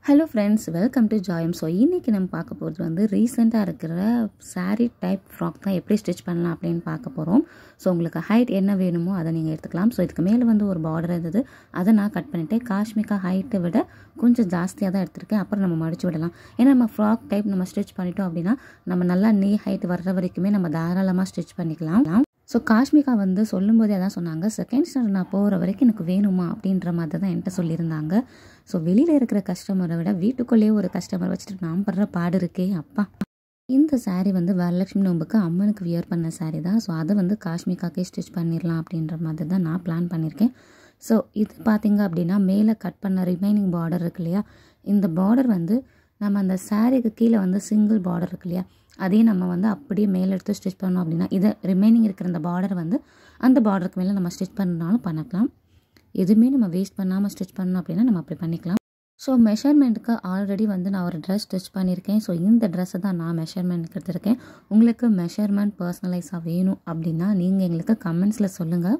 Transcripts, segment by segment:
Hello friends, welcome to Jayam. So இன்றைக்கி நம்ம பார்க்க போகிறது வந்து ரீசெண்டாக இருக்கிற சாரீ டைப் ஃப்ராக் தான் எப்படி ஸ்டிச் பண்ணலாம் அப்படின்னு பார்க்க போகிறோம். ஸோ உங்களுக்கு ஹைட் என்ன வேணுமோ அதை நீங்கள் எடுத்துக்கலாம். ஸோ இதுக்கு மேலே வந்து ஒரு பார்டர் இருந்தது, அதை நான் கட் பண்ணிவிட்டேன். காஷ்மிகா ஹைட்டை விட கொஞ்சம் ஜாஸ்தியாக தான் எடுத்திருக்கேன். அப்புறம் நம்ம மடிச்சு விடலாம். ஏன்னா நம்ம ஃப்ராக் டைப் நம்ம ஸ்டிச் பண்ணிட்டோம் அப்படின்னா நம்ம நல்லா நீ ஹைட் வர்ற வரைக்குமே நம்ம தாராளமாக ஸ்டிச் பண்ணிக்கலாம். ஸோ காஷ்மிகா வந்து சொல்லும்போதே அதான் சொன்னாங்க, செகண்ட் ஸ்டாண்டர்ட் நான் போகிற வரைக்கும் எனக்கு வேணுமா அப்படின்ற மாதிரி தான் என்கிட்ட சொல்லியிருந்தாங்க. ஸோ வெளியில் இருக்கிற கஸ்டமரை விட வீட்டுக்குள்ளேயே ஒரு கஸ்டமர் வச்சுட்டு நான் படுற பாடு இருக்கே அப்பா. இந்த சாரீ வந்து வரலட்சுமி நோம்புக்கு அம்மனுக்கு வியர் பண்ண சாரீ தான். ஸோ அதை வந்து காஷ்மிகாக்கே ஸ்டிச் பண்ணிடலாம் அப்படின்ற மாதிரி தான் நான் பிளான் பண்ணியிருக்கேன். ஸோ இது பார்த்திங்க அப்படின்னா மேலே கட் பண்ண ரிமைனிங் பார்டர் இருக்கு இல்லையா, இந்த பார்டர் வந்து நம்ம அந்த சாரீக்கு கீழே வந்து சிங்கிள் பார்டர் இருக்கு இல்லையா, அதையும் நம்ம வந்து அப்படியே மேலே எடுத்து ஸ்டிச் பண்ணோம் அப்படின்னா இதை ரிமைனிங் இருக்கிற அந்த பார்டர் வந்து அந்த பார்டருக்கு மேலே நம்ம ஸ்டிச் பண்ணாலும் பண்ணிக்கலாம். எதுவுமே நம்ம வேஸ்ட் பண்ணாமல் ஸ்டிச் பண்ணோம் அப்படின்னா நம்ம அப்படி பண்ணிக்கலாம். ஸோ மெஷர்மெண்ட்டுக்கு ஆல்ரெடி வந்து நான் ஒரு ட்ரெஸ் ஸ்டிச் பண்ணியிருக்கேன். ஸோ இந்த ட்ரெஸ்ஸை தான் நான் மெஷர்மெண்ட்டுக்கு எடுத்திருக்கேன். உங்களுக்கு மெஷர்மெண்ட் பர்சனலைஸாக வேணும் அப்படின்னா நீங்கள் எங்களுக்கு கமெண்ட்ஸில் சொல்லுங்கள்.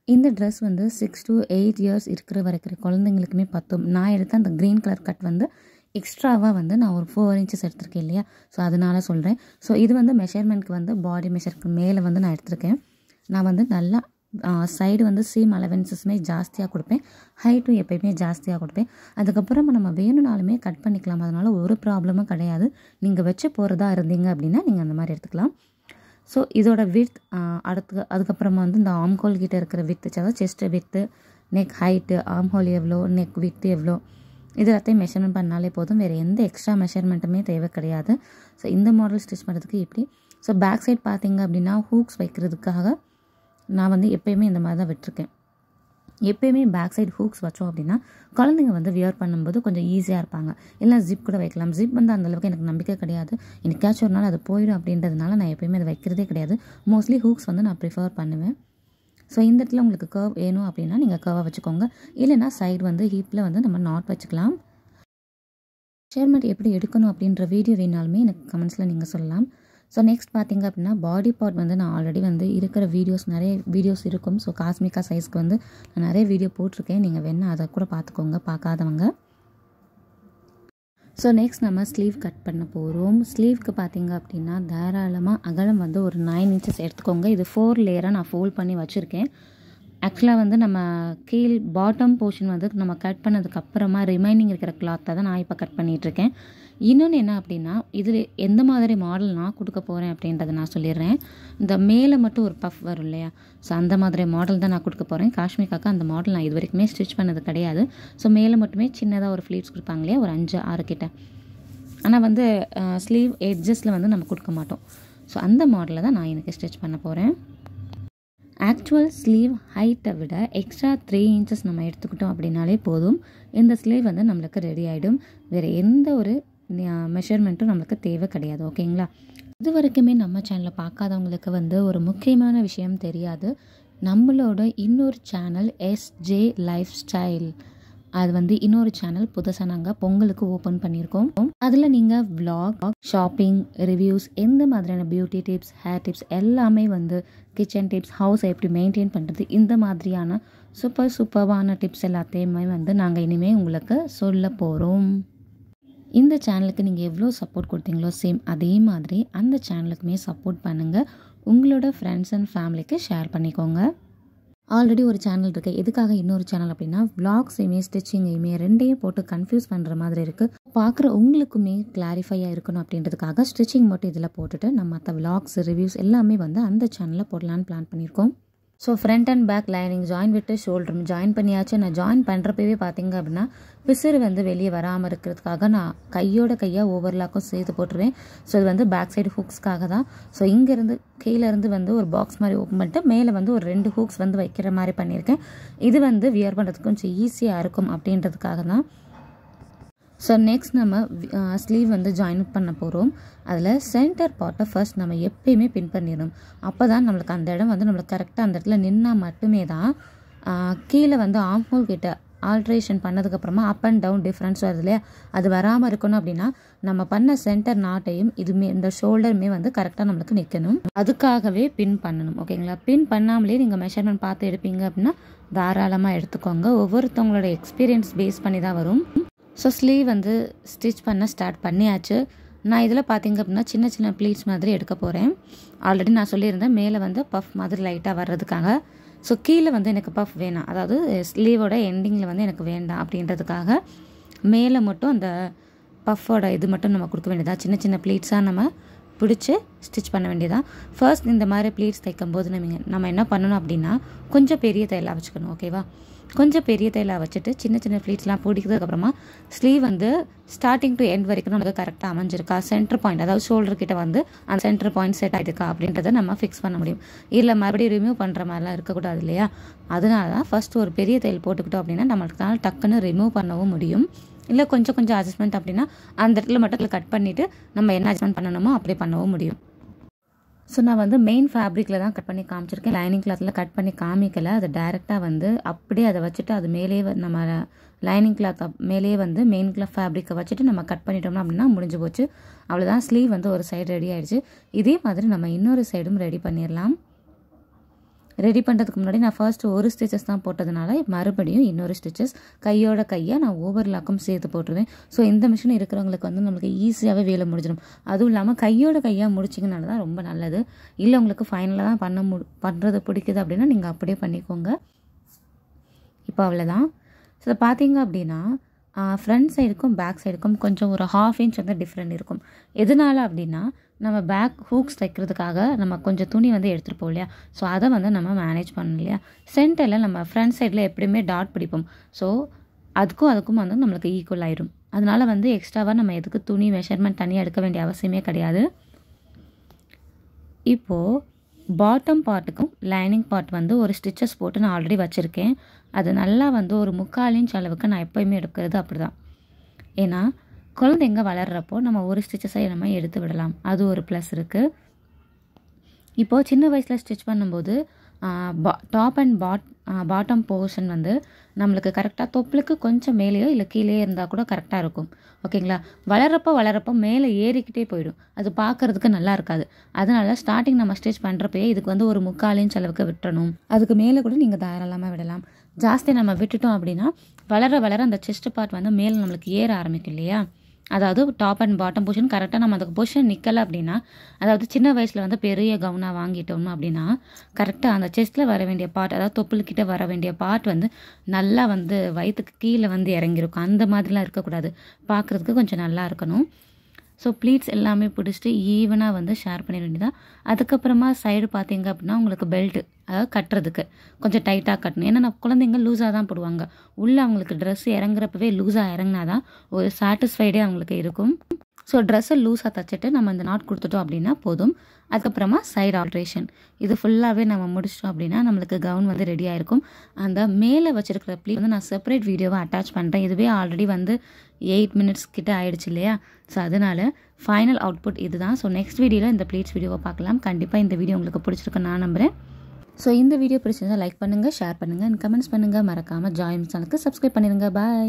இந்த ட்ரெஸ் வந்து 6 to 8 இயர்ஸ் இருக்கிற வரைக்கும் குழந்தைங்களுக்குமே பத்தும். நான் எடுத்த அந்த க்ரீன் கலர் கட் வந்து எக்ஸ்ட்ராவாக வந்து நான் ஒரு 4 inches எடுத்திருக்கேன் இல்லையா, ஸோ அதனால் சொல்கிறேன். ஸோ இது வந்து மெஷர்மெண்ட்க்கு வந்து பாடி மெஷருக்கு மேலே வந்து நான் எடுத்திருக்கேன். நான் வந்து நல்லா சைடு வந்து சீம் அலவன்சஸுமே ஜாஸ்தியாக கொடுப்பேன், ஹைட்டும் எப்போயுமே ஜாஸ்தியாக கொடுப்பேன். அதுக்கப்புறம் நம்ம வேணும்னாலுமே கட் பண்ணிக்கலாம், அதனால் ஒரு ப்ராப்ளமும் கிடையாது. நீங்கள் வச்சு போகிறதா இருந்தீங்க அப்படின்னா நீங்கள் அந்த மாதிரி எடுத்துக்கலாம். ஸோ இதோட வித் அதுக்கப்புறமா வந்து இந்த ஆம்ஹோல் கிட்டே இருக்கிற வித்து, அதாவது chest with, neck height, armhole எவ்வளோ, நெக் வித்து எவ்வளோ, இது எல்லாத்தையும் மெஷர்மெண்ட் பண்ணாலே போதும். வேறு எந்த எக்ஸ்ட்ரா மெஷர்மெண்ட்டுமே தேவை கிடையாது. ஸோ இந்த மாடல் ஸ்டிச் பண்ணுறதுக்கு இப்படி. ஸோ பேக் சைட் பார்த்திங்க அப்படின்னா ஹூக்ஸ் வைக்கிறதுக்காக நான் வந்து எப்போயுமே இந்த மாதிரி தான் விட்டுருக்கேன். எப்போயுமே பேக் சைடு ஹூக்ஸ் வச்சோம் அப்படின்னா குழந்தைங்க வந்து வியர் பண்ணும்போது கொஞ்சம் ஈஸியாக இருப்பாங்க. இல்லை ஜிப் கூட வைக்கலாம். ஜிப் வந்து அந்தளவுக்கு எனக்கு நம்பிக்கை கிடையாது. எனக்காச்சும் ஒரு நாள் அது போயிடும் அப்படின்றதுனால நான் எப்போயுமே அதை வைக்கிறதே கிடையாது. மோஸ்ட்லி ஹூக்ஸ் வந்து நான் ப்ரிஃபர் பண்ணுவேன். ஸோ இந்த இடத்துல உங்களுக்கு கர்வ் வேணும் அப்படின்னா நீங்கள் கர்வாக வச்சுக்கோங்க. இல்லைனா சைடு வந்து ஹீப்பில் வந்து நம்ம நாட் வச்சுக்கலாம். மெஷர்மெண்ட் எப்படி எடுக்கணும் அப்படின்ற வீடியோ வேணாலுமே எனக்கு கமெண்ட்ஸில் நீங்கள் சொல்லலாம். ஸோ நெக்ஸ்ட் பார்த்திங்க அப்படின்னா பாடி பார்ட் வந்து நான் ஆல்ரெடி வந்து இருக்கிற நிறைய வீடியோஸ் இருக்கும். ஸோ காஸ்மிகா சைஸ்க்கு வந்து நான் நிறைய வீடியோ போட்டிருக்கேன், நீங்கள் வேணால் அதை கூட பார்த்துக்கோங்க பார்க்காதவங்க. ஸோ நெக்ஸ்ட் நம்ம ஸ்லீவ் கட் பண்ண போகிறோம். ஸ்லீவ்க்கு பார்த்திங்க அப்படின்னா தாராளமாக அகலம் வந்து ஒரு 9 inches எடுத்துக்கோங்க. இது 4 லேயராக நான் ஃபோல்ட் பண்ணி வச்சுருக்கேன். ஆக்சுவலாக வந்து நம்ம கீழ் பாட்டம் போர்ஷன் வந்து நம்ம கட் பண்ணதுக்கப்புறமா ரிமைனிங் இருக்கிற கிளாத்தை தான் நான் இப்போ கட் பண்ணிகிட்ருக்கேன். இன்னொன்று என்ன அப்படின்னா, இதில் எந்த மாதிரி மாடல் நான் கொடுக்க போகிறேன் அப்படின்றத நான் சொல்லிடுறேன். இந்த மேலே மட்டும் ஒரு பஃப் வரும் இல்லையா, ஸோ அந்த மாதிரி மாடல் தான் நான் கொடுக்க போகிறேன். காஷ்மிகாக்கு அந்த மாடல் நான் இது வரைக்குமே ஸ்டிச் பண்ணது கிடையாது. ஸோ மேலே மட்டுமே சின்னதாக ஒரு ஃப்ளீட்ஸ் கொடுப்பாங்க இல்லையா, ஒரு 5-6 கிட்ட. ஆனால் வந்து ஸ்லீவ் எட்ஜஸில் வந்து நம்ம கொடுக்க மாட்டோம். ஸோ அந்த மாடலில் தான் நான் எனக்கு ஸ்டிச் பண்ண போகிறேன். ஆக்சுவல் ஸ்லீவ் ஹைட்டை விட எக்ஸ்ட்ரா 3 inches நம்ம எடுத்துக்கிட்டோம் அப்படின்னாலே போதும். இந்த ஸ்லீவ் வந்து நம்மளுக்கு ரெடி ஆகிடும். வேறு எந்த ஒரு மெஷர்மெண்ட்டும் நம்மளுக்கு தேவை கிடையாது. ஓகேங்களா? இது வரைக்குமே நம்ம சேனலை பார்க்காதவங்களுக்கு வந்து ஒரு முக்கியமான விஷயம் தெரியாது. நம்மளோட இன்னொரு சேனல் SJ லைஃப் ஸ்டைல், அது வந்து இன்னொரு சேனல் புதுசாக நாங்கள் பொங்கலுக்கு ஓப்பன் பண்ணியிருக்கோம். அதில் நீங்கள் vlog, ஷாப்பிங், ரிவ்யூஸ், எந்த மாதிரியான பியூட்டி டிப்ஸ், ஹேர் டிப்ஸ் எல்லாமே வந்து கிச்சன் டிப்ஸ், ஹவுஸை எப்படி மெயின்டைன் பண்ணுறது, இந்த மாதிரியான சூப்பர்வான டிப்ஸ் எல்லாத்தையுமே வந்து நாங்கள் இனிமேல் உங்களுக்கு சொல்ல போகிறோம். இந்த சேனலுக்கு நீங்கள் எவ்வளோ சப்போர்ட் கொடுத்தீங்களோ சேம் அதே மாதிரி அந்த சேனலுக்குமே சப்போர்ட் பண்ணுங்கள். உங்களோட ஃப்ரெண்ட்ஸ் அண்ட் ஃபேமிலிக்கு ஷேர் பண்ணிக்கோங்க. ஆல்ரெடி ஒரு சேனல் இருக்குது, எதுக்காக இன்னொரு சேனல் அப்படின்னா விளாக்ஸையுமே ஸ்டிச்சிங்கையுமே ரெண்டையும் போட்டு கன்ஃபியூஸ் பண்ணுற மாதிரி இருக்குது. பார்க்குற உங்களுக்குமே கிளாரிஃபையாக இருக்கணும் அப்படின்றதுக்காக ஸ்டிச்சிங் மட்டும் இதில் போட்டுட்டு நம்ம மற்ற விளாக்ஸ், ரிவ்யூஸ் எல்லாமே வந்து அந்த சேனலில் போடலான்னு பிளான் பண்ணியிருக்கோம். So front and back lining join விட்டு ஷோல்டரும் ஜாயின் பண்ணியாச்சு. நான் ஜாயின் பண்ணுறப்பவே பார்த்திங்க அப்படின்னா பிசுறு வந்து வெளியே வராமல் இருக்கிறதுக்காக நான் கையாக ஓவர்லாக்கும் சேர்த்து போட்டுருவேன். ஸோ இது வந்து பேக் சைடு ஹூக்ஸ்க்காக தான். ஸோ இங்கேருந்து கீழேருந்து வந்து ஒரு பாக்ஸ் மாதிரி ஓப்பன் பண்ணிட்டு மேலே வந்து ஒரு 2 ஹூக்ஸ் வந்து வைக்கிற மாதிரி பண்ணியிருக்கேன். இது வந்து வியர் பண்ணுறதுக்கு கொஞ்சம் ஈஸியாக இருக்கும் அப்படின்றதுக்காக தான். ஸோ நெக்ஸ்ட் நம்ம ஸ்லீவ் வந்து ஜாயின் பண்ண போகிறோம். அதில் சென்டர் பார்ட்டை ஃபர்ஸ்ட் நம்ம எப்பயுமே பின் பண்ணிடணும். அப்போ தான் நம்மளுக்கு அந்த இடம் வந்து நம்மளுக்கு கரெக்டாக அந்த இடத்துல நின்னால் மட்டுமே தான் கீழே வந்து ஆம்ஹோல் கிட்ட ஆல்ட்ரேஷன் பண்ணதுக்கப்புறமா அப் அண்ட் டவுன் டிஃப்ரென்ஸ் வருது இல்லையா, அது வராமல் இருக்கணும் அப்படின்னா நம்ம பண்ண சென்டர் நாட்டையும் இதுமே இந்த ஷோல்டருமே வந்து கரெக்டாக நம்மளுக்கு நிற்கணும். அதுக்காகவே பின் பண்ணணும். ஓகேங்களா? பின் பண்ணாமலே நீங்கள் மெஷர்மெண்ட் பார்த்து எடுப்பீங்க அப்படின்னா தாராளமாக எடுத்துக்கோங்க. ஒவ்வொருத்தவங்களோட எக்ஸ்பீரியன்ஸ் பேஸ் பண்ணி தான் வரும். ஸோ ஸ்லீவ் வந்து ஸ்டிச் பண்ண ஸ்டார்ட் பண்ணியாச்சு. நான் இதில் பார்த்திங்க அப்படின்னா சின்ன சின்ன ப்ளீட்ஸ் மாதிரி எடுக்க போகிறேன். ஆல்ரெடி நான் சொல்லியிருந்தேன் மேலே வந்து பஃப் மாதிரி லைட்டாக வர்றதுக்காக. ஸோ கீழே வந்து எனக்கு பஃப் வேணாம், அதாவது ஸ்லீவோட எண்டிங்கில் வந்து எனக்கு வேண்டாம் அப்படின்றதுக்காக மேலே மட்டும் அந்த பஃபோட இது மட்டும் நம்ம கொடுக்க வேண்டியதா, சின்ன சின்ன ப்ளீட்ஸாக நம்ம பிடிச்சி ஸ்டிச் பண்ண வேண்டியதான். ஃபர்ஸ்ட் இந்த மாதிரி ப்ளீட்ஸ் தைக்கும்போது நம்ம என்ன பண்ணணும் அப்படின்னா கொஞ்சம் பெரிய தையலாக வச்சுக்கணும். ஓகேவா, கொஞ்சம் பெரிய தையலாக வச்சுட்டு சின்ன சின்ன ப்ளீட்ஸ்லாம் பிடிக்கிறதுக்கப்புறமா ஸ்லீவ் வந்து ஸ்டார்டிங் டு எண்ட் வரைக்கும் நமக்கு கரெக்டாக அமைஞ்சிருக்கா, சென்டர் பாயிண்ட் அதாவது ஷோல்டர் கிட்ட வந்து அந்த சென்டர் பாயிண்ட் செட் ஆகிருக்கா அப்படின்றத நம்ம ஃபிக்ஸ் பண்ண முடியும். இல்லை மறுபடியும் ரிமூவ் பண்ணுற மாதிரிலாம் இருக்கக்கூடாது இல்லையா, அதனால தான் ஃபஸ்ட்டு ஒரு பெரிய தையல் போட்டுக்கிட்டோம் அப்படின்னா நம்மளுக்கு டக்குன்னு ரிமூவ் பண்ணவும் முடியும். இல்லை கொஞ்சம் அட்ஜஸ்ட்மெண்ட் அப்படின்னா அந்த இடத்துல மட்டும் கட் பண்ணிவிட்டு நம்ம என்ன அட்ஜஸ்ட்மெண்ட் பண்ணணுமோ அப்படி பண்ணவும் முடியும். ஸோ நான் வந்து மெயின் ஃபேப்ரிக்கில் தான் கட் பண்ணி காமிச்சிருக்கேன், லைனிங் கிளாத்தில் கட் பண்ணி காமிக்கலை. அதை டைரெக்டாக வந்து அப்படியே அதை வச்சுட்டு அது மேலேயே நம்ம லைனிங் கிளாத் மேலேயே வந்து மெயின் கிளாத் ஃபேப்ரிக்கை வச்சுட்டு நம்ம கட் பண்ணிட்டோம்னா அப்படின்னா முடிஞ்சு போச்சு. அவ்வளோதான், ஸ்லீவ் வந்து ஒரு சைடு ரெடி ஆகிடுச்சு. இதே மாதிரி நம்ம இன்னொரு சைடும் ரெடி பண்ணிடலாம். ரெடி பண்ணுறதுக்கு முன்னாடி நான் ஃபர்ஸ்ட்டு ஒரு ஸ்டிச்சஸ் தான் போட்டதுனால மறுபடியும் இன்னொரு ஸ்டிச்சஸ் கையோட கையாக நான் ஓவர்லாக்கும் சேர்த்து போட்டுருவேன். ஸோ இந்த மிஷின் இருக்கிறவங்களுக்கு வந்து நம்மளுக்கு ஈஸியாகவே வேலை முடிஞ்சிடும். அதுவும் இல்லாமல் கையோட கையாக முடிச்சிங்கனால தான் ரொம்ப நல்லது. இல்லை உங்களுக்கு ஃபைனலாக தான் பண்ணுறது பிடிக்குது அப்படின்னா நீங்கள் அப்படியே பண்ணிக்கோங்க. இப்போ அவ்வளோதான். ஸோ இதை பார்த்தீங்க அப்படின்னா ஃப்ரண்ட் சைடுக்கும் பேக் சைடுக்கும் கொஞ்சம் ஒரு 1/2 இன்ச் வந்து டிஃப்ரெண்ட் இருக்கும். எதனால அப்படின்னா நம்ம பேக் ஹூக்ஸ் தைக்கிறதுக்காக நம்ம கொஞ்சம் துணி வந்து எடுத்துகிட்டு போவோம் இல்லையா, ஸோ அதை வந்து நம்ம மேனேஜ் பண்ணணும் இல்லையா. சென்டரில் நம்ம ஃப்ரண்ட் சைடில் எப்படியுமே டாட் பிடிப்போம். ஸோ அதுக்கும் வந்து நம்மளுக்கு ஈக்குவல் ஆயிடும். அதனால வந்து எக்ஸ்ட்ராவாக நம்ம எதுக்கு துணி மெஷர்மெண்ட் தனியாக எடுக்க வேண்டிய அவசியமே கிடையாது. இப்போது பாட்டம் பார்ட்டுக்கும் லைனிங் பார்ட் வந்து ஒரு ஸ்டிச்சஸ் போட்டு நான் ஆல்ரெடி வச்சுருக்கேன். அது நல்லா வந்து ஒரு 3/4 இன்ச் அளவுக்கு நான் எப்போயுமே எடுக்கிறது அப்படி தான். ஏன்னா குழந்தைங்க வளர்கிறப்போ நம்ம ஒரு ஸ்டிச்சஸை நம்ம எடுத்து விடலாம், அது ஒரு ப்ளஸ் இருக்குது. இப்போது சின்ன வயசில் ஸ்டிச் பண்ணும்போது டாப் அண்ட் பாட்டம் போர்ஷன் வந்து நம்மளுக்கு கரெக்டாக தொப்புளுக்கு கொஞ்சம் மேலேயோ இல்லை கீழேயோ இருந்தால் கூட கரெக்டாக இருக்கும். ஓகேங்களா, வளரப்போ மேலே ஏறிக்கிட்டே போயிடும், அது பார்க்குறதுக்கு நல்லா இருக்காது. அதனால ஸ்டார்டிங் நம்ம ஸ்டிச் பண்ணுறப்பயே இதுக்கு வந்து ஒரு 3/4 இன்ச் அளவுக்கு விட்டுறணும். அதுக்கு மேலே கூட நீங்கள் தாராளமாக விடலாம். ஜாஸ்தி நம்ம விட்டுட்டோம் அப்படின்னா வளர அந்த செஸ்ட் பார்ட் வந்து மேலே நம்மளுக்கு ஏற ஆரம்பிக்கும் இல்லையா. அதாவது டாப் அண்ட் பாட்டம் பொசிஷன் கரெக்டாக நம்ம அதுக்கு பொசிஷன் நிற்கலை அப்படின்னா, அதாவது சின்ன வயசில் வந்து பெரிய கவுனாக வாங்கிட்டோம்னா அப்படின்னா கரெக்டாக அந்த செஸ்ட்டில் வர வேண்டிய பார்ட், அதாவது தொப்புள்கிட்ட வர வேண்டிய பார்ட் வந்து நல்லா வந்து வயிற்றுக்கு கீழே வந்து இறங்கியிருக்கும். அந்த மாதிரிலாம் இருக்கக்கூடாது, பார்க்குறதுக்கு கொஞ்சம் நல்லா இருக்கணும். ஸோ ப்ளீட்ஸ் எல்லாமே பிடிச்சிட்டு ஈவனாக வந்து ஷேர் பண்ணிட வேண்டியதான். அதுக்கப்புறமா சைடு பார்த்தீங்க அப்படின்னா உங்களுக்கு பெல்ட்டு, அதாவது கட்டுறதுக்கு கொஞ்சம் டைட்டாக கட்டணும். ஏன்னா குழந்தைங்க லூஸாக தான் போடுவாங்க. உள்ளே அவங்களுக்கு ட்ரெஸ் இறங்குறப்பவே லூஸாக இறங்கினா தான் ஒரு சாட்டிஸ்ஃபைடே அவங்களுக்கு இருக்கும். ஸோ ட்ரெஸ்ஸை லூஸாக தைச்சிட்டு நம்ம இந்த நாட் கொடுத்துட்டோம் அப்படின்னா போதும். அதுக்கப்புறமா சைடு ஆல்ட்ரேஷன் இது ஃபுல்லாகவே நம்ம முடிச்சிட்டோம் அப்படின்னா நம்மளுக்கு கவுன் வந்து ரெடி ஆகிருக்கும். அந்த மேலே வச்சுருக்கிற ப்ளீட் வந்து நான் செப்பரேட் வீடியோவை அட்டாச் பண்ணுறேன். இதுவே ஆல்ரெடி வந்து 8 மினிட்ஸ் கிட்ட ஆயிடுச்சு இல்லையா. ஸோ அதனால் ஃபைனல் அவுட்புட் இதுதான். ஸோ நெக்ஸ்ட் வீடியோவில் இந்த ப்ளீட்ஸ் வீடியோவை பார்க்கலாம். கண்டிப்பாக இந்த வீடியோ உங்களுக்கு பிடிச்சிருக்குன்னு நான் நம்புகிறேன். ஸோ இந்த வீடியோ பிடிச்சிருந்தால் லைக் பண்ணுங்கள், ஷேர் பண்ணுங்கள், கமெண்ட்ஸ் பண்ணுங்கள். மறக்காமல் ஜாயின் சேனலுக்கு சப்ஸ்கிரைப் பண்ணிடுங்க. பாய்.